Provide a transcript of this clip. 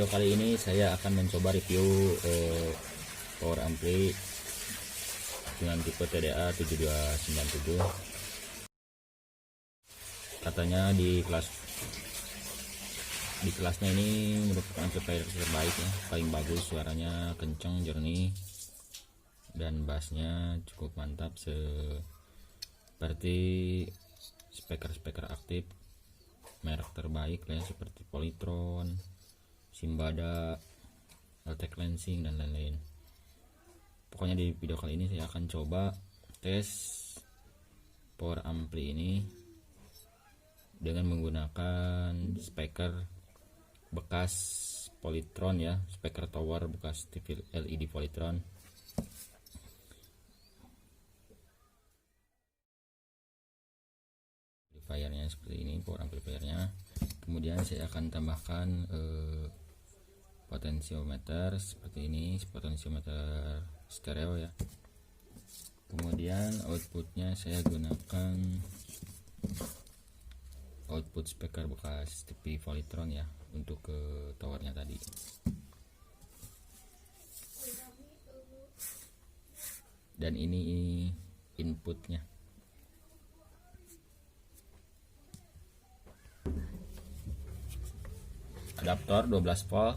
video kali ini saya akan mencoba review power ampli dengan tipe TDA7297. Katanya di kelasnya ini merupakan amplifier terbaik ya, paling bagus, suaranya kencang, jernih, dan bassnya cukup mantap seperti speaker aktif merek terbaik lah ya, seperti POLYTRON, Simbada, Kontak lensing, dan lain-lain. Pokoknya di video kali ini saya akan coba tes power ampli ini dengan menggunakan speaker bekas POLYTRON ya, speaker tower bekas TV LED POLYTRON. Amplifiernya seperti ini, power amplifiernya. Kemudian saya akan tambahkan potensiometer seperti ini, potensiometer stereo ya. Kemudian outputnya saya gunakan output speaker bekas TV POLYTRON ya, untuk ke towernya tadi. Dan ini inputnya. Adaptor 12 volt